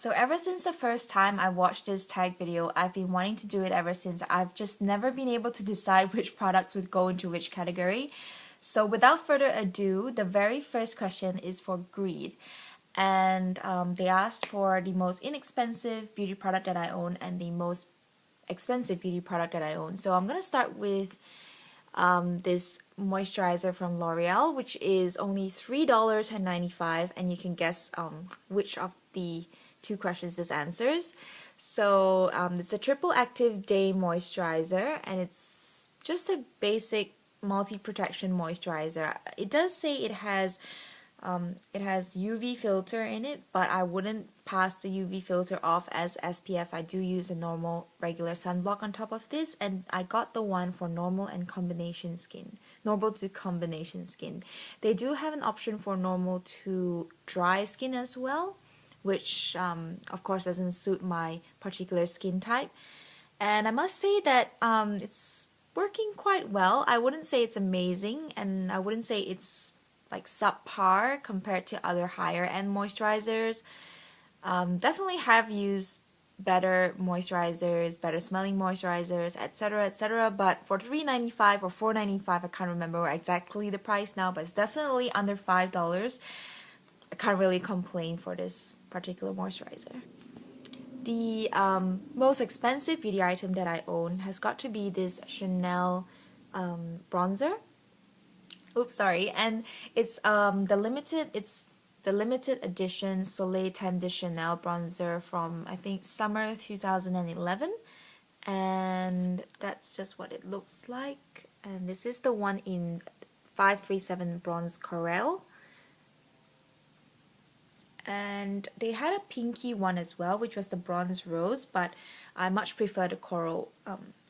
So ever since the first time I watched this tag video, I've been wanting to do it ever since. I've just never been able to decide which products would go into which category. So without further ado, the very first question is for greed. And they asked for the most inexpensive beauty product that I own and the most expensive beauty product that I own. So I'm going to start with this moisturizer from L'Oreal, which is only $3.95, and you can guess which of the two questions this answers. So it's a triple active day moisturizer, and it's just a basic multi-protection moisturizer. It does say it has UV filter in it, but I wouldn't pass the UV filter off as SPF. I do use a normal regular sunblock on top of this, and I got the one for normal and combination skin. Normal to combination skin. They do have an option for normal to dry skin as well, which of course doesn't suit my particular skin type. And I must say that it's working quite well. I wouldn't say it's amazing, and I wouldn't say it's like subpar compared to other higher end moisturizers. Definitely have used better moisturizers, better smelling moisturizers, etc., but for $3.95 or $4.95, I can't remember exactly the price now, but it's definitely under $5. I can't really complain for this particular moisturizer. The most expensive beauty item that I own has got to be this Chanel bronzer. Oops, sorry. And it's the limited edition Soleil Thème de Chanel bronzer from, I think, summer 2011, and that's just what it looks like. And this is the one in 537 Bronze Coral, and they had a pinky one as well, which was the Bronze Rose, but I much prefer the coral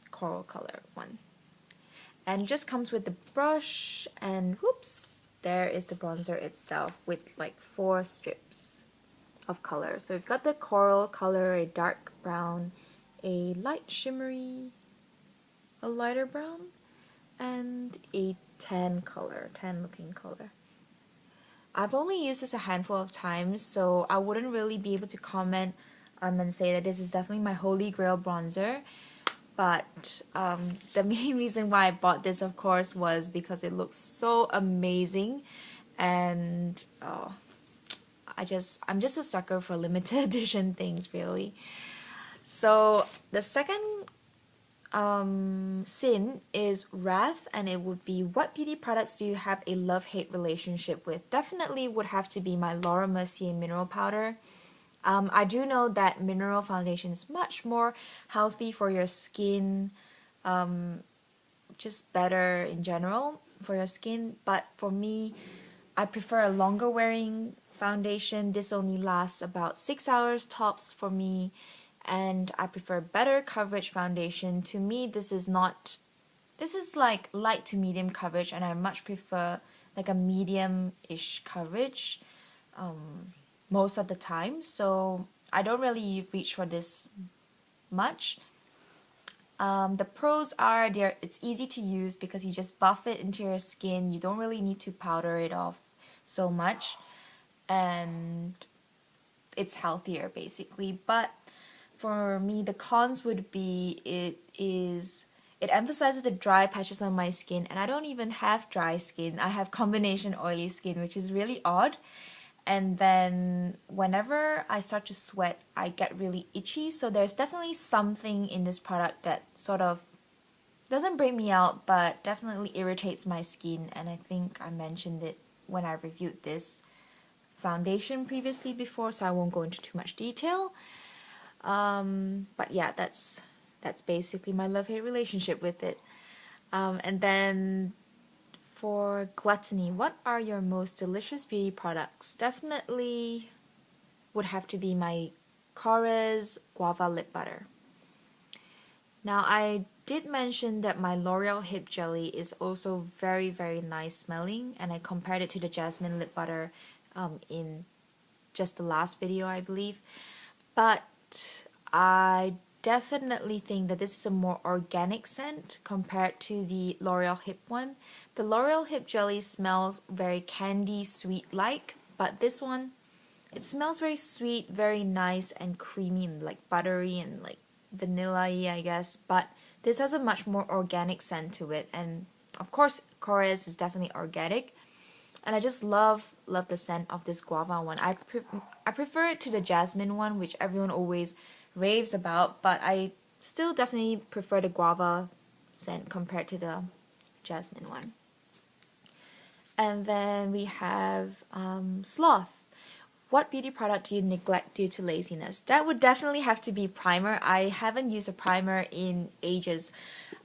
color one. And it just comes with the brush, and whoops, there is the bronzer itself with like 4 strips of color. So we've got the coral color, a dark brown, a light shimmery, a lighter brown, and a tan looking color. I've only used this a handful of times, so I wouldn't really be able to comment and say that this is definitely my holy grail bronzer. But the main reason why I bought this, of course, was because it looks so amazing, and I'm just a sucker for limited edition things, really. So the second sin is wrath, and it would be, what beauty products do you have a love-hate relationship with? Definitely would have to be my Laura Mercier mineral powder. I do know that mineral foundation is much more healthy for your skin, just better in general for your skin, but for me, I prefer a longer wearing foundation. This only lasts about 6 hours tops for me, and I prefer better coverage foundation. To me, this is like light to medium coverage, and I much prefer like a medium-ish coverage most of the time, so I don't really reach for this much. The pros are it's easy to use because you just buff it into your skin. You don't really need to powder it off so much, and it's healthier basically. But for me, the cons would be it emphasizes the dry patches on my skin, and I don't even have dry skin. I have combination oily skin, which is really odd. And then whenever I start to sweat, I get really itchy. So there's definitely something in this product that sort of doesn't break me out, but definitely irritates my skin. And I think I mentioned it when I reviewed this foundation previously before, so I won't go into too much detail. But yeah, that's basically my love-hate relationship with it. And then for gluttony, what are your most delicious beauty products? Definitely would have to be my Korres Guava Lip Butter. Now, I did mention that my L'Oreal Hip Jelly is also very, very nice smelling, and I compared it to the Jasmine Lip Butter in just the last video, I believe. But I definitely think that this is a more organic scent compared to the L'Oreal Hip one. The L'Oreal Hip Jelly smells very candy sweet like, but this one It smells very sweet, very nice and creamy and like buttery and like vanilla-y, I guess. But this has a much more organic scent to it, and of course, Chorus is definitely organic. And I just love the scent of this guava one. I prefer it to the jasmine one, which everyone always raves about, but I still definitely prefer the guava scent compared to the jasmine one. And then we have Sloth. What beauty product do you neglect due to laziness? That would definitely have to be primer. I haven't used a primer in ages.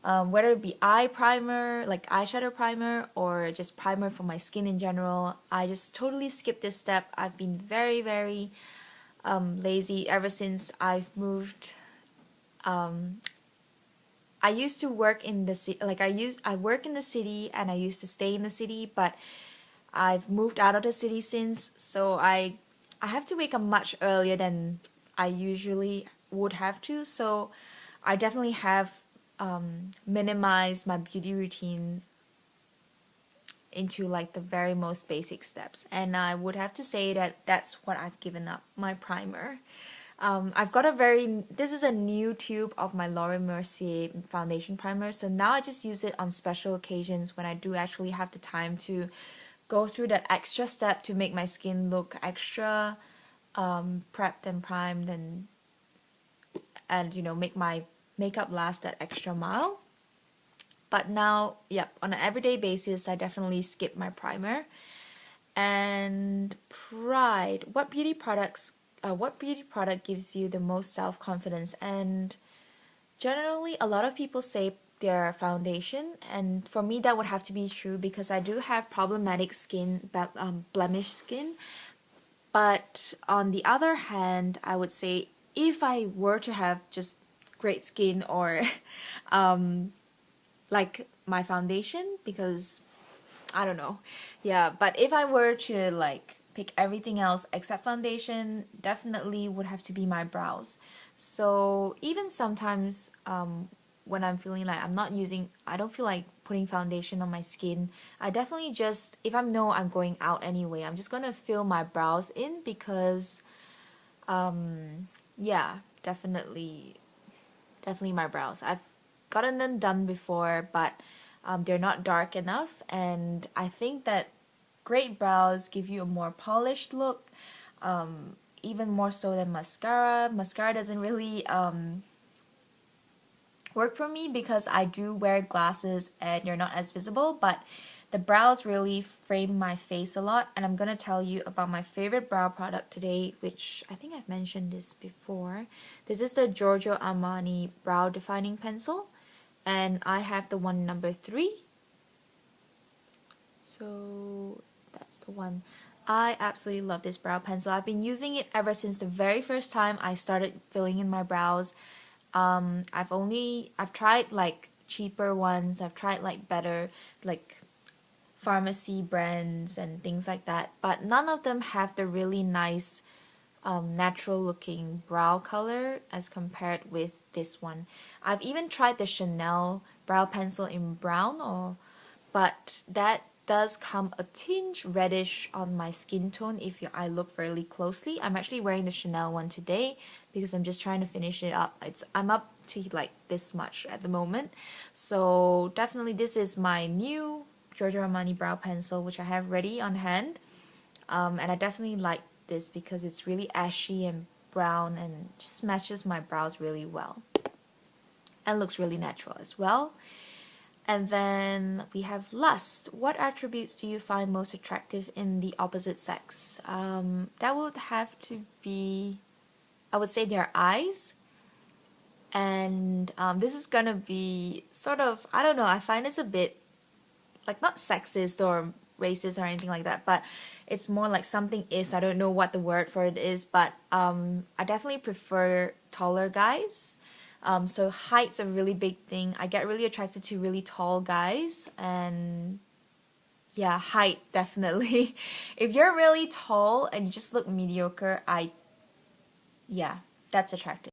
Whether it be eye primer, like eyeshadow primer, or just primer for my skin in general, I just totally skipped this step. I've been very lazy ever since I've moved. I used to work in the city, like I work in the city and I used to stay in the city, but I've moved out of the city since, so I have to wake up much earlier than I usually would have to, so I definitely have minimized my beauty routine into like the very most basic steps, and I would have to say that that's what I've given up, my primer. I've got this is a new tube of my Laura Mercier foundation primer, so now I just use it on special occasions when I do actually have the time to go through that extra step to make my skin look extra prepped and primed, and you know, make my makeup last that extra mile. But now, yep, on an everyday basis, I definitely skip my primer. And Pride, what beauty product gives you the most self-confidence? And generally, a lot of people say their foundation, and for me that would have to be true because I do have problematic skin, blemish skin. But on the other hand, I would say if I were to have just great skin or like my foundation, because I don't know, yeah, but if I were to like pick everything else except foundation, definitely would have to be my brows. So even sometimes when I'm feeling like I don't feel like putting foundation on my skin, I definitely just, if I know I'm going out anyway, I'm just gonna fill my brows in because yeah, definitely my brows. I've gotten them done before, but they're not dark enough, and I think that great brows give you a more polished look, even more so than mascara. Mascara doesn't really work for me because I do wear glasses and you're not as visible, but the brows really frame my face a lot, and I'm gonna tell you about my favorite brow product today, which I think I've mentioned this before. This is the Giorgio Armani Brow Defining Pencil, and I have the one number 3. So that's the one. I absolutely love this brow pencil. I've been using it ever since the very first time I started filling in my brows. I've tried like cheaper ones, I've tried like better like pharmacy brands and things like that, but none of them have the really nice natural looking brow color as compared with this one. I've even tried the Chanel brow pencil in brown, but that does come a tinge reddish on my skin tone if I look fairly closely. I'm actually wearing the Chanel one today because I'm just trying to finish it up. I'm up to like this much at the moment. So definitely this is my new Giorgio Armani brow pencil, which I have ready on hand. And I definitely like this because it's really ashy and brown and just matches my brows really well. And looks really natural as well. And then we have Lust. What attributes do you find most attractive in the opposite sex? That would have to be, I would say, their eyes. And this is gonna be sort of, I don't know, I find this a bit, like, not sexist or racist or anything like that, but it's more like something is, I don't know what the word for it is, but I definitely prefer taller guys. So height's a really big thing. I get really attracted to really tall guys, and yeah, height definitely. If you're really tall and you just look mediocre, yeah, that's attractive.